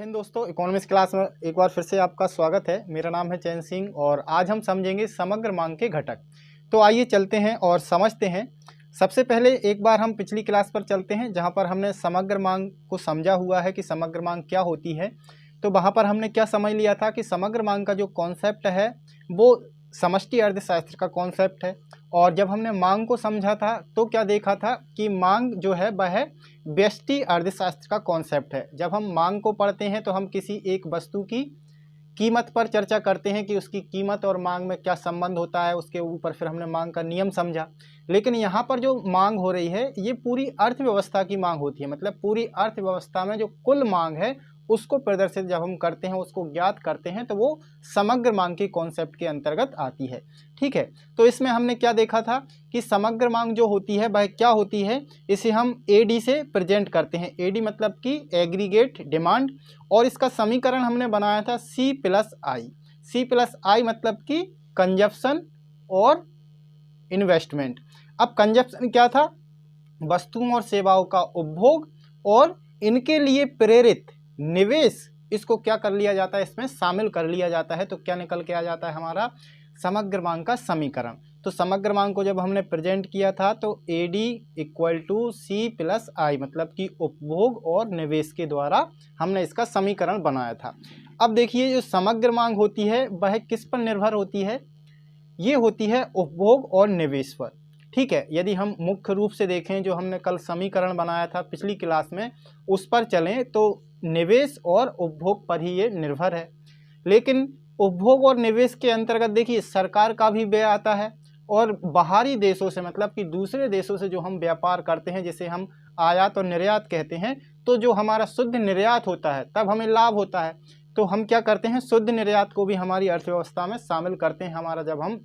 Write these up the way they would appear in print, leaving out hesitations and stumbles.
हिंद दोस्तों, economics class में एक बार फिर से आपका स्वागत है। मेरा नाम है चैन सिंह और आज हम समझेंगे समग्र मांग के घटक। तो आइए चलते हैं और समझते हैं। सबसे पहले एक बार हम पिछली क्लास पर चलते हैं जहां पर हमने समग्र मांग को समझा हुआ है कि समग्र मांग क्या होती है। तो वहां पर हमने क्या समझ लिया था कि समग्र मांग का जो कॉन्सेप्ट है वो समष्टि अर्थशास्त्र का कॉन्सेप्ट है। और जब हमने मांग को समझा था तो क्या देखा था कि मांग जो है वह व्यष्टि अर्थशास्त्र का कॉन्सेप्ट है। जब हम मांग को पढ़ते हैं तो हम किसी एक वस्तु की कीमत पर चर्चा करते हैं कि उसकी कीमत और मांग में क्या संबंध होता है, उसके ऊपर फिर हमने मांग का नियम समझा। लेकिन यहाँ पर जो मांग हो रही है ये पूरी अर्थव्यवस्था की मांग होती है, मतलब पूरी अर्थव्यवस्था में जो कुल मांग है उसको प्रदर्शित जब हम करते हैं, उसको ज्ञात करते हैं, तो वो समग्र मांग के कॉन्सेप्ट के अंतर्गत आती है। ठीक है, तो इसमें हमने क्या देखा था कि समग्र मांग जो होती है वह क्या होती है, इसे हम एडी से प्रेजेंट करते हैं। एडी मतलब कि एग्रीगेट डिमांड, और इसका समीकरण हमने बनाया था सी plus I. C plus I मतलब कि कंजप्शन और इन्वेस्टमेंट। अब कंजप्शन क्या था? वस्तुओं और सेवाओं का उपभोग और इनके लिए प्रेरित निवेश, इसको क्या कर लिया जाता है, इसमें शामिल कर लिया जाता है। तो क्या निकल के आ जाता है हमारा समग्र मांग का समीकरण। तो समग्र मांग को जब हमने प्रेजेंट किया था तो AD equal to C plus I मतलब कि उपभोग और निवेश के द्वारा हमने इसका समीकरण बनाया था। अब देखिए जो समग्र मांग होती है वह किस पर निर्भर होती है? ये होती है उपभोग और निवेश पर। ठीक है, यदि हम मुख्य रूप से देखें जो हमने कल समीकरण बनाया था पिछली क्लास में उस पर चलें तो निवेश और उपभोग पर ही ये निर्भर है। लेकिन उपभोग और निवेश के अंतर्गत देखिए सरकार का भी व्यय आता है, और बाहरी देशों से मतलब कि दूसरे देशों से जो हम व्यापार करते हैं जिसे हम आयात और निर्यात कहते हैं, तो जो हमारा शुद्ध निर्यात होता है तब हमें लाभ होता है। तो हम क्या करते हैं, शुद्ध निर्यात को भी हमारी अर्थव्यवस्था में शामिल करते हैं। हमारा जब हम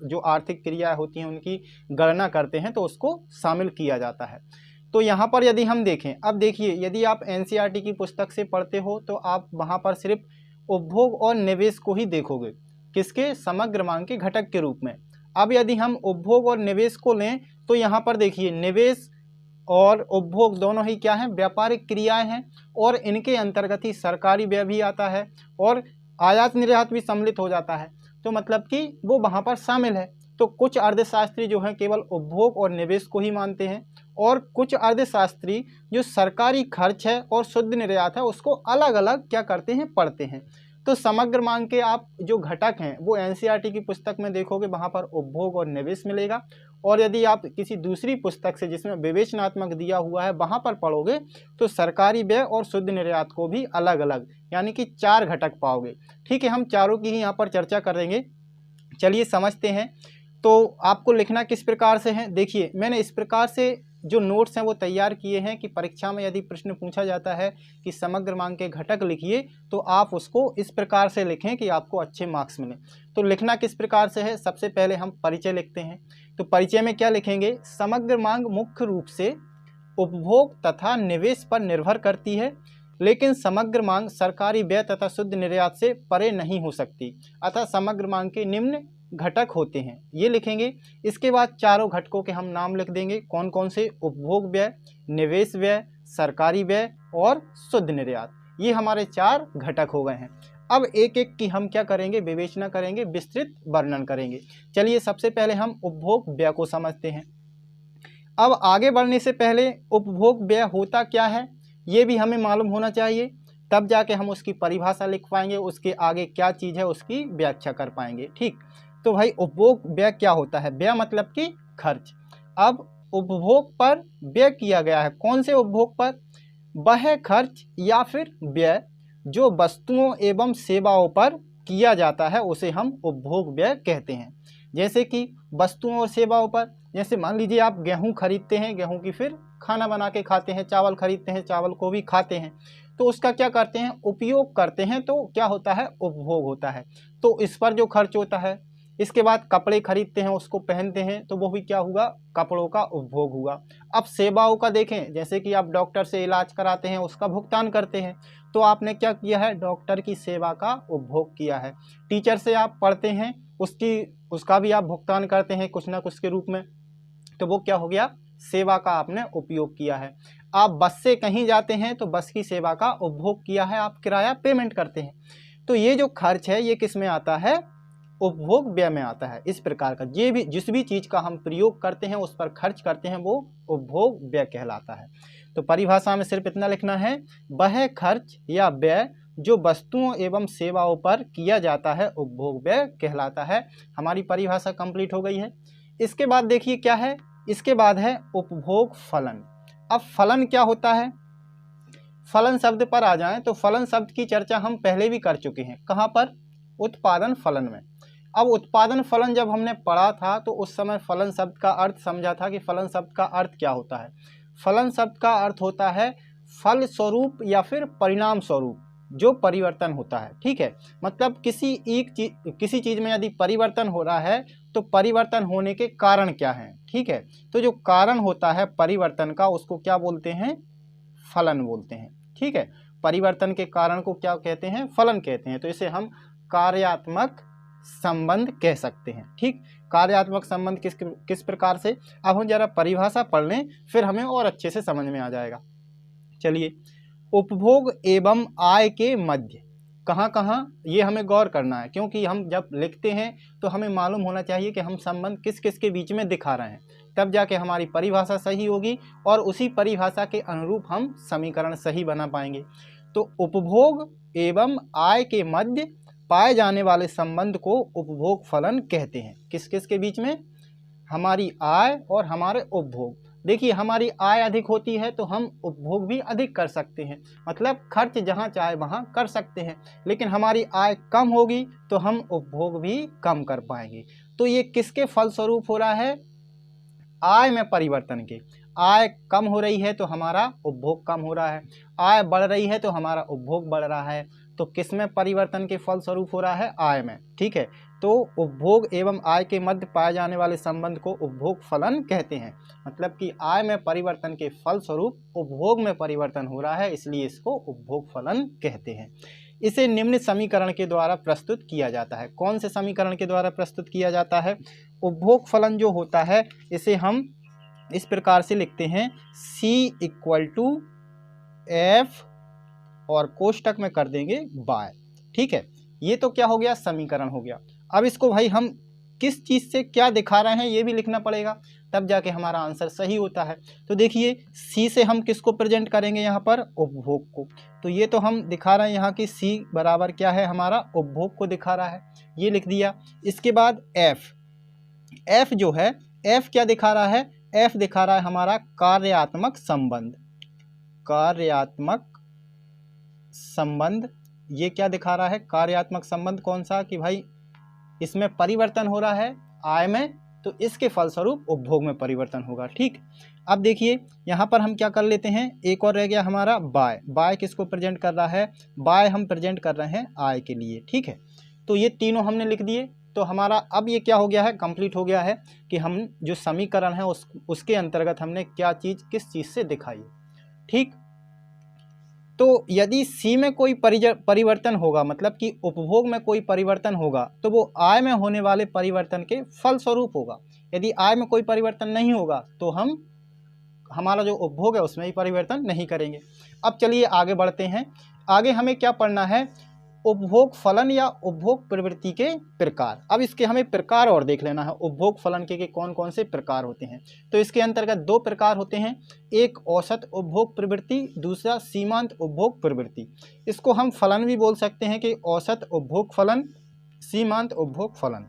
जो आर्थिक क्रियाएं होती हैं उनकी गणना करते हैं तो उसको शामिल किया जाता है। तो यहाँ पर यदि हम देखें, अब देखिए यदि आप एनसीईआरटी की पुस्तक से पढ़ते हो तो आप वहाँ पर सिर्फ उपभोग और निवेश को ही देखोगे, किसके? समग्र मांग के घटक के रूप में। अब यदि हम उपभोग और निवेश को लें तो यहाँ पर देखिए निवेश और उपभोग दोनों ही क्या हैं? व्यापारिक क्रियाएं हैं, और इनके अंतर्गत ही सरकारी व्यय भी आता है और आयात निर्यात भी सम्मिलित हो जाता है। तो मतलब कि वो वहाँ पर शामिल है। तो कुछ अर्थशास्त्री जो हैं केवल उपभोग और निवेश को ही मानते हैं, और कुछ अर्थशास्त्री जो सरकारी खर्च है और शुद्ध निर्यात है उसको अलग अलग क्या करते हैं, पढ़ते हैं। तो समग्र मांग के आप जो घटक हैं वो एनसीईआरटी की पुस्तक में देखोगे वहाँ पर उपभोग और निवेश मिलेगा, और यदि आप किसी दूसरी पुस्तक से जिसमें विवेचनात्मक दिया हुआ है वहाँ पर पढ़ोगे तो सरकारी व्यय और शुद्ध निर्यात को भी अलग अलग यानी कि 4 घटक पाओगे। ठीक है, हम चारों की ही यहाँ पर चर्चा करेंगे। चलिए समझते हैं। तो आपको लिखना किस प्रकार से है, देखिए मैंने इस प्रकार से जो नोट्स हैं वो तैयार किए हैं कि परीक्षा में यदि प्रश्न पूछा जाता है कि समग्र मांग के घटक लिखिए तो आप उसको इस प्रकार से लिखें कि आपको अच्छे मार्क्स मिलें। तो लिखना किस प्रकार से है, सबसे पहले हम परिचय लिखते हैं। तो परिचय में क्या लिखेंगे? समग्र मांग मुख्य रूप से उपभोग तथा निवेश पर निर्भर करती है, लेकिन समग्र मांग सरकारी व्यय तथा शुद्ध निर्यात से परे नहीं हो सकती, अतः समग्र मांग के निम्न घटक होते हैं, ये लिखेंगे। इसके बाद चारों घटकों के हम नाम लिख देंगे, कौन कौन से? उपभोग व्यय, निवेश व्यय, सरकारी व्यय और शुद्ध निर्यात। ये हमारे 4 घटक हो गए हैं। अब एक एक की हम क्या करेंगे, विवेचना करेंगे, विस्तृत वर्णन करेंगे। चलिए सबसे पहले हम उपभोग व्यय को समझते हैं। अब आगे बढ़ने से पहले उपभोग व्यय होता क्या है ये भी हमें मालूम होना चाहिए, तब जाके हम उसकी परिभाषा लिख पाएंगे, उसके आगे क्या चीज़ है उसकी व्याख्या कर पाएंगे। ठीक, तो भाई उपभोग व्यय क्या होता है? व्यय मतलब कि खर्च। अब उपभोग पर व्यय किया गया है, कौन से उपभोग पर? वह खर्च या फिर व्यय जो वस्तुओं एवं सेवाओं पर किया जाता है उसे हम उपभोग व्यय कहते हैं। जैसे कि वस्तुओं और सेवाओं पर, जैसे मान लीजिए आप गेहूं खरीदते हैं, गेहूं की फिर खाना बना के खाते हैं, चावल खरीदते हैं, चावल को भी खाते हैं, तो उसका क्या करते हैं, उपयोग करते हैं, तो क्या होता है, उपभोग होता है। तो इस पर जो खर्च होता है। इसके बाद कपड़े खरीदते हैं, उसको पहनते हैं, तो वो भी क्या हुआ, कपड़ों का उपभोग हुआ। अब सेवाओं का देखें, जैसे कि आप डॉक्टर से इलाज कराते हैं, उसका भुगतान करते हैं, तो आपने क्या किया है, डॉक्टर की सेवा का उपभोग किया है। टीचर से आप पढ़ते हैं, उसका भी आप भुगतान करते हैं कुछ ना कुछ के रूप में, तो वो क्या हो गया, सेवा का आपने उपयोग किया है। आप बस से कहीं जाते हैं तो बस की सेवा का उपभोग किया है, आप किराया पेमेंट करते हैं। तो ये जो खर्च है ये किस में आता है, उपभोग व्यय में आता है। इस प्रकार का ये भी जिस भी चीज़ का हम प्रयोग करते हैं उस पर खर्च करते हैं वो उपभोग व्यय कहलाता है। तो परिभाषा में सिर्फ इतना लिखना है, वह खर्च या व्यय जो वस्तुओं एवं सेवाओं पर किया जाता है उपभोग व्यय कहलाता है। हमारी परिभाषा कंप्लीट हो गई है। इसके बाद देखिए क्या है, इसके बाद है उपभोग फलन। अब फलन क्या होता है, फलन शब्द पर आ जाएं तो फलन शब्द की चर्चा हम पहले भी कर चुके हैं। कहाँ पर, उत्पादन फलन में। अब उत्पादन फलन जब हमने पढ़ा था तो उस समय फलन शब्द का अर्थ समझा था कि फलन शब्द का अर्थ क्या होता है। फलन शब्द का अर्थ होता है फल स्वरूप या फिर परिणाम स्वरूप जो परिवर्तन होता है। ठीक है, मतलब किसी चीज़ में यदि परिवर्तन हो रहा है तो परिवर्तन होने के कारण क्या हैं। ठीक है, तो जो कारण होता है परिवर्तन का उसको क्या बोलते हैं, फलन बोलते हैं। ठीक है, परिवर्तन के कारण को क्या कहते हैं, फलन कहते हैं। तो इसे हम कार्यात्मक संबंध कह सकते हैं। ठीक, कार्यात्मक संबंध किस प्रकार से, अब हम जरा परिभाषा पढ़ लें फिर हमें और अच्छे से समझ में आ जाएगा। चलिए, उपभोग एवं आय के मध्य, कहाँ कहाँ ये हमें गौर करना है, क्योंकि हम जब लिखते हैं तो हमें मालूम होना चाहिए कि हम संबंध किस किस के बीच में दिखा रहे हैं, तब जाके हमारी परिभाषा सही होगी और उसी परिभाषा के अनुरूप हम समीकरण सही बना पाएंगे। तो उपभोग एवं आय के मध्य पाए जाने वाले संबंध को उपभोग फलन कहते हैं। किस किस के बीच में, हमारी आय और हमारे उपभोग। देखिए, हमारी आय अधिक होती है तो हम उपभोग भी अधिक कर सकते हैं, मतलब खर्च जहाँ चाहे वहाँ कर सकते हैं। लेकिन हमारी आय कम होगी तो हम उपभोग भी कम कर पाएंगे। तो ये किसके फलस्वरूप हो रहा है, आय में परिवर्तन के। आय कम हो रही है तो हमारा उपभोग कम हो रहा है, आय बढ़ रही है तो हमारा उपभोग बढ़ रहा है। तो किस में परिवर्तन के फलस्वरूप हो रहा है, आय में। ठीक है, तो उपभोग एवं आय के मध्य पाए जाने वाले संबंध को उपभोग फलन कहते हैं। मतलब कि आय में परिवर्तन के फलस्वरूप उपभोग में परिवर्तन हो रहा है, इसलिए इसको उपभोग फलन कहते हैं। इसे निम्न समीकरण के द्वारा प्रस्तुत किया जाता है। कौन से समीकरण के द्वारा प्रस्तुत किया जाता है, उपभोग फलन जो होता है इसे हम इस प्रकार से लिखते हैं, C = F और कोष्टक में कर देंगे बाय। ठीक है, ये तो क्या हो गया, समीकरण हो गया। अब इसको भाई हम किस चीज़ से क्या दिखा रहे हैं ये भी लिखना पड़ेगा, तब जाके हमारा आंसर सही होता है। तो देखिए, C से हम किसको प्रेजेंट करेंगे, यहाँ पर उपभोग को। तो ये तो हम दिखा रहे हैं यहाँ की C बराबर क्या है, हमारा उपभोग को दिखा रहा है, ये लिख दिया। इसके बाद F जो है, F क्या दिखा रहा है, F दिखा रहा है हमारा कार्यात्मक संबंध। कार्यात्मक संबंध ये क्या दिखा रहा है, कार्यात्मक संबंध कौन सा, कि भाई इसमें परिवर्तन हो रहा है आय में, तो इसके फलस्वरूप उपभोग में परिवर्तन होगा। ठीक, अब देखिए यहाँ पर हम क्या कर लेते हैं, एक और रह गया हमारा बाय। बाय किसको प्रेजेंट कर रहा है, बाय हम प्रेजेंट कर रहे हैं आय के लिए। ठीक है, तो ये तीनों हमने लिख दिए। तो हमारा अब ये क्या हो गया है, कंप्लीट हो गया है कि हम जो समीकरण है उसके अंतर्गत हमने क्या चीज़ किस चीज़ से दिखाई। ठीक, तो यदि C में कोई परिवर्तन होगा, मतलब कि उपभोग में कोई परिवर्तन होगा, तो वो आय में होने वाले परिवर्तन के फलस्वरूप होगा। यदि आय में कोई परिवर्तन नहीं होगा तो हमारा जो उपभोग है उसमें ही परिवर्तन नहीं करेंगे। अब चलिए आगे बढ़ते हैं। आगे हमें क्या पढ़ना है, उपभोग फलन या उपभोग प्रवृत्ति के प्रकार। अब इसके हमें प्रकार और देख लेना है, उपभोग फलन के कौन कौन से प्रकार होते हैं। तो इसके अंतर्गत दो प्रकार होते हैं, एक औसत उपभोग प्रवृत्ति, दूसरा सीमांत उपभोग प्रवृत्ति। इसको हम फलन भी बोल सकते हैं कि औसत उपभोग फलन, सीमांत उपभोग फलन,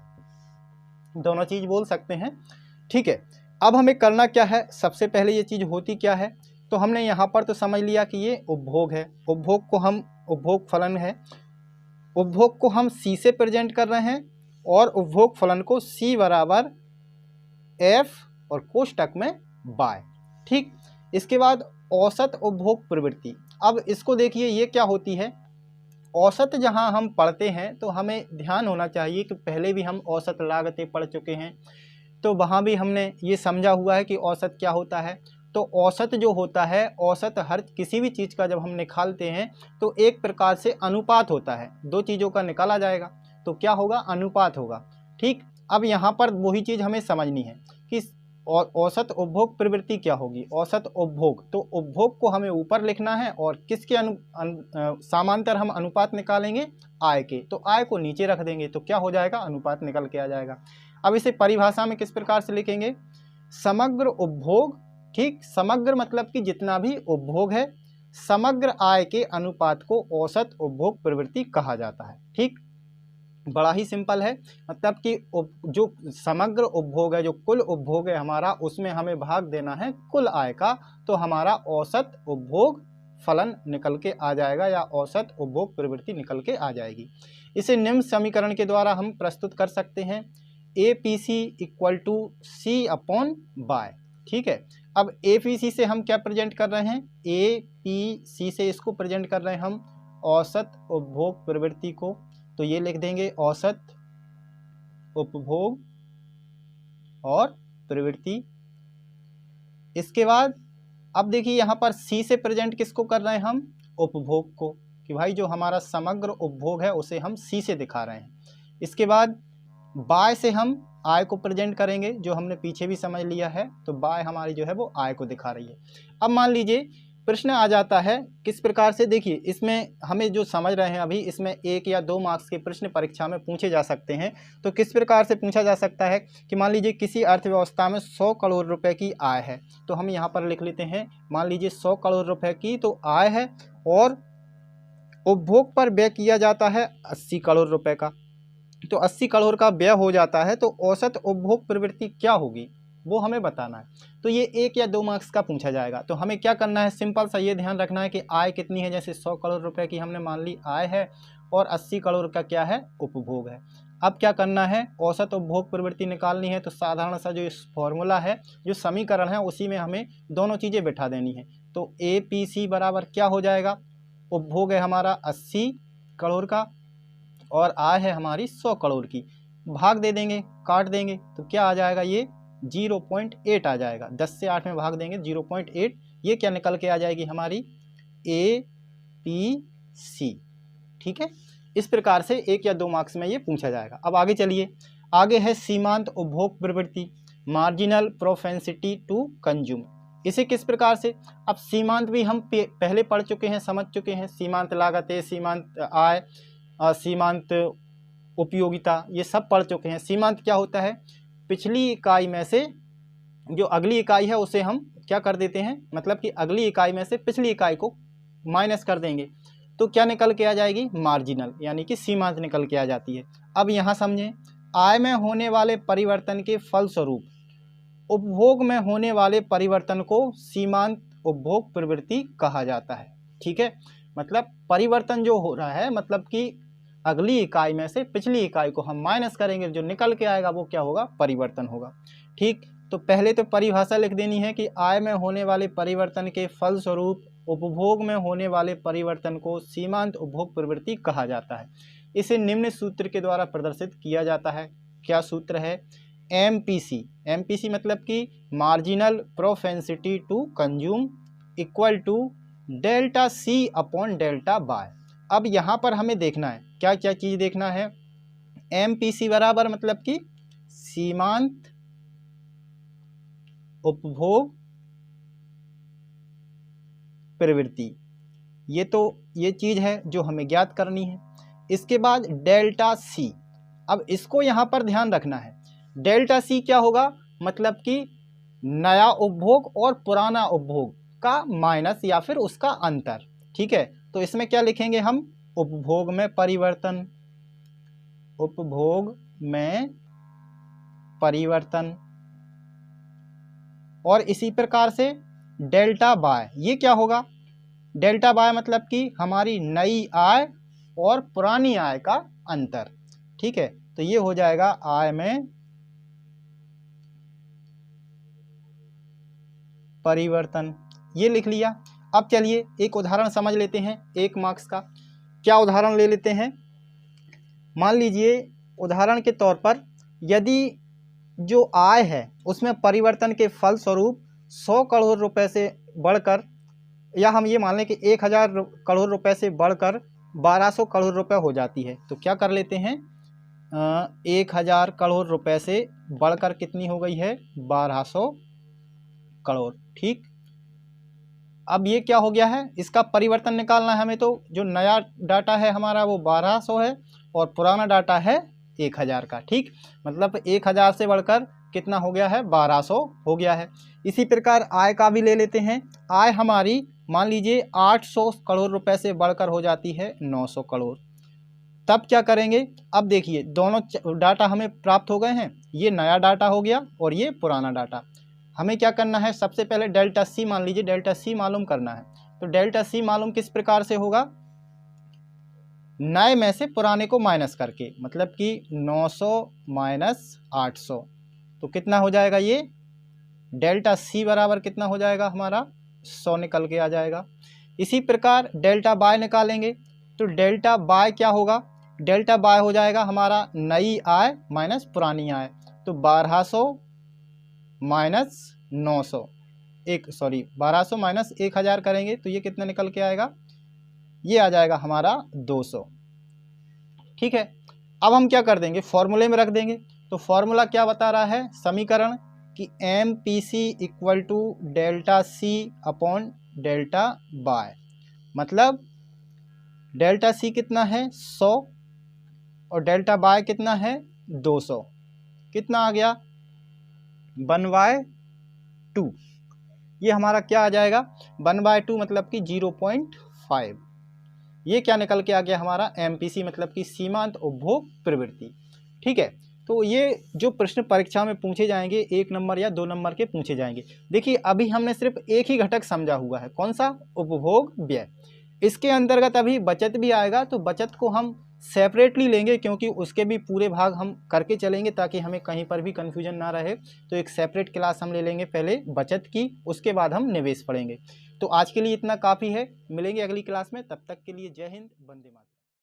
दोनों चीज़ बोल सकते हैं। ठीक है, अब हमें करना क्या है, सबसे पहले ये चीज़ होती क्या है, तो हमने यहाँ पर तो समझ लिया कि ये उपभोग है, उपभोग को हम उपभोग फलन है, उपभोग को हम C से प्रेजेंट कर रहे हैं और उपभोग फलन को C बराबर F और कोष्टक में बाय। ठीक, इसके बाद औसत उपभोग प्रवृत्ति। अब इसको देखिए, ये क्या होती है, औसत जहां हम पढ़ते हैं तो हमें ध्यान होना चाहिए कि पहले भी हम औसत लागतें पढ़ चुके हैं, तो वहां भी हमने ये समझा हुआ है कि औसत क्या होता है। तो औसत जो होता है, औसत हर किसी भी चीज़ का जब हम निकालते हैं तो एक प्रकार से अनुपात होता है, दो चीज़ों का निकाला जाएगा तो क्या होगा, अनुपात होगा। ठीक, अब यहाँ पर वही चीज़ हमें समझनी है कि और औसत उपभोग प्रवृत्ति क्या होगी, औसत उपभोग, तो उपभोग को हमें ऊपर लिखना है और किसके समांतर हम अनुपात निकालेंगे, आय के, तो आय को नीचे रख देंगे तो क्या हो जाएगा, अनुपात निकल के आ जाएगा। अब इसे परिभाषा में किस प्रकार से लिखेंगे, समग्र उपभोग, ठीक, समग्र मतलब कि जितना भी उपभोग है, समग्र आय के अनुपात को औसत उपभोग प्रवृत्ति कहा जाता है। ठीक, बड़ा ही सिंपल है, मतलब कि जो समग्र उपभोग है, जो कुल उपभोग है हमारा, उसमें हमें भाग देना है कुल आय का, तो हमारा औसत उपभोग फलन निकल के आ जाएगा या औसत उपभोग प्रवृत्ति निकल के आ जाएगी। इसे निम्न समीकरण के द्वारा हम प्रस्तुत कर सकते हैं, APC equal to C upon Y. ठीक है, अब APC से हम क्या प्रेजेंट कर रहे हैं, APC से इसको प्रेजेंट कर रहे हैं हम औसत उपभोग प्रवृत्ति को, तो ये लिख देंगे औसत उपभोग और प्रवृत्ति। इसके बाद अब देखिए यहाँ पर C से प्रेजेंट किसको कर रहे हैं हम, उपभोग को, कि भाई जो हमारा समग्र उपभोग है उसे हम C से दिखा रहे हैं। इसके बाद बाय से हम आय को प्रेजेंट करेंगे, जो हमने पीछे भी समझ लिया है, तो बाय हमारी जो है वो आय को दिखा रही है। अब मान लीजिए प्रश्न आ जाता है किस प्रकार से, देखिए इसमें हमें जो समझ रहे हैं अभी, इसमें 1 या 2 मार्क्स के प्रश्न परीक्षा में पूछे जा सकते हैं। तो किस प्रकार से पूछा जा सकता है कि मान लीजिए किसी अर्थव्यवस्था में 100 करोड़ रुपए की आय है, तो हम यहाँ पर लिख लेते हैं, मान लीजिए 100 करोड़ रुपए की तो आय है और उपभोग पर व्यय किया जाता है 80 करोड़ रुपए का, तो 80 करोड़ का व्यय हो जाता है, तो औसत उपभोग प्रवृत्ति क्या होगी वो हमें बताना है। तो ये 1 या 2 मार्क्स का पूछा जाएगा, तो हमें क्या करना है, सिंपल सा ये ध्यान रखना है कि आय कितनी है, जैसे 100 करोड़ रुपए की हमने मान ली आय है और 80 करोड़ का क्या है, उपभोग है। अब क्या करना है, औसत उपभोग प्रवृत्ति निकालनी है, तो साधारण सा जो इस फॉर्मूला है, जो समीकरण है, उसी में हमें दोनों चीज़ें बिठा देनी है। तो APC बराबर क्या हो जाएगा, उपभोग है हमारा 80 करोड़ का और आय है हमारी 100 करोड़ की, भाग दे देंगे, काट देंगे, तो क्या आ जाएगा, ये 0.8 आ जाएगा। 10 से 8 में भाग देंगे 0.8, ये क्या निकल के आ जाएगी हमारी APC। ठीक है, इस प्रकार से 1 या 2 मार्क्स में ये पूछा जाएगा। अब आगे चलिए, आगे है सीमांत उपभोग प्रवृत्ति, मार्जिनल प्रोपेंसिटी टू कंज्यूम। इसे किस प्रकार से, अब सीमांत भी हम पहले पढ़ चुके हैं, समझ चुके हैं, सीमांत लागत है, सीमांत आय, सीमांत उपयोगिता, ये सब पढ़ चुके हैं। सीमांत क्या होता है, पिछली इकाई में से जो अगली इकाई है उसे हम क्या कर देते हैं, मतलब कि अगली इकाई में से पिछली इकाई को माइनस कर देंगे, तो क्या निकल के आ जाएगी, मार्जिनल, यानी कि सीमांत निकल के आ जाती है। अब यहाँ समझें, आय में होने वाले परिवर्तन के फलस्वरूप उपभोग में होने वाले परिवर्तन को सीमांत उपभोग प्रवृत्ति कहा जाता है। ठीक है, मतलब परिवर्तन जो हो रहा है, मतलब कि अगली इकाई में से पिछली इकाई को हम माइनस करेंगे, जो निकल के आएगा वो क्या होगा, परिवर्तन होगा। ठीक, तो पहले तो परिभाषा लिख देनी है कि आय में होने वाले परिवर्तन के फलस्वरूप उपभोग में होने वाले परिवर्तन को सीमांत उपभोग प्रवृत्ति कहा जाता है। इसे निम्न सूत्र के द्वारा प्रदर्शित किया जाता है। क्या सूत्र है, MPC, MPC मतलब कि marginal propensity to consume equal to delta C upon delta Y. अब यहाँ पर हमें देखना है, क्या क्या चीज़ देखना है, MPC बराबर मतलब कि सीमांत उपभोग प्रवृत्ति, ये चीज़ है जो हमें ज्ञात करनी है। इसके बाद डेल्टा C, अब इसको यहाँ पर ध्यान रखना है, डेल्टा C क्या होगा, मतलब कि नया उपभोग और पुराना उपभोग का माइनस या फिर उसका अंतर। ठीक है, तो इसमें क्या लिखेंगे हम, उपभोग में परिवर्तन, उपभोग में परिवर्तन, और इसी प्रकार से डेल्टा बाय, ये क्या होगा, डेल्टा बाय मतलब कि हमारी नई आय और पुरानी आय का अंतर। ठीक है, तो ये हो जाएगा आय में परिवर्तन, ये लिख लिया। अब चलिए एक उदाहरण समझ लेते हैं 1 मार्क्स का। क्या उदाहरण ले लेते हैं, मान लीजिए उदाहरण के तौर पर, यदि जो आय है उसमें परिवर्तन के फलस्वरूप 100 करोड़ रुपए से बढ़कर, या हम ये मान लें कि 1000 करोड़ रुपए से बढ़कर 1200 करोड़ रुपए हो जाती है, तो क्या कर लेते हैं, 1000 करोड़ रुपए से बढ़कर कितनी हो गई है 1200 करोड़। ठीक, अब ये क्या हो गया है, इसका परिवर्तन निकालना है हमें। तो जो नया डाटा है हमारा वो 1200 है और पुराना डाटा है 1000 का। ठीक, मतलब 1000 से बढ़कर कितना हो गया है 1200 हो गया है। इसी प्रकार आय का भी ले लेते हैं। आय हमारी मान लीजिए 800 करोड़ रुपए से बढ़कर हो जाती है 900 करोड़। तब क्या करेंगे, अब देखिए दोनों डाटा हमें प्राप्त हो गए हैं, ये नया डाटा हो गया और ये पुराना डाटा। हमें क्या करना है, सबसे पहले डेल्टा सी मान लीजिए, डेल्टा सी मालूम करना है। तो डेल्टा सी मालूम किस प्रकार से होगा, नए में से पुराने को माइनस करके, मतलब कि 900 माइनस 800 तो कितना हो जाएगा, ये डेल्टा सी बराबर कितना हो जाएगा हमारा 100 निकल के आ जाएगा। इसी प्रकार डेल्टा बाय निकालेंगे तो डेल्टा बाय क्या होगा, डेल्टा बाय हो जाएगा हमारा नई आय माइनस पुरानी आय। तो 1200 माइनस 900 1200 माइनस 1000 करेंगे तो ये कितना निकल के आएगा, ये आ जाएगा हमारा 200। ठीक है, अब हम क्या कर देंगे, फॉर्मूले में रख देंगे। तो फॉर्मूला क्या बता रहा है, समीकरण कि M P C equal to delta C upon delta Y. मतलब डेल्टा सी कितना है 100 और डेल्टा बाय कितना है 200। कितना आ गया 1/2। ये हमारा क्या आ जाएगा 1/2 मतलब कि 0.5। ये क्या निकल के आ गया हमारा एमपीसी मतलब कि सीमांत उपभोग प्रवृत्ति। ठीक है, तो ये जो प्रश्न परीक्षा में पूछे जाएंगे 1 नंबर या 2 नंबर के पूछे जाएंगे। देखिए अभी हमने सिर्फ एक ही घटक समझा हुआ है, कौन सा, उपभोग व्यय। इसके अंतर्गत अभी बचत भी आएगा, तो बचत को हम सेपरेटली लेंगे क्योंकि उसके भी पूरे भाग हम करके चलेंगे ताकि हमें कहीं पर भी कन्फ्यूजन ना रहे। तो एक सेपरेट क्लास हम ले लेंगे पहले बचत की, उसके बाद हम निवेश पढ़ेंगे। तो आज के लिए इतना काफ़ी है, मिलेंगे अगली क्लास में, तब तक के लिए जय हिंद, वंदे मातरम।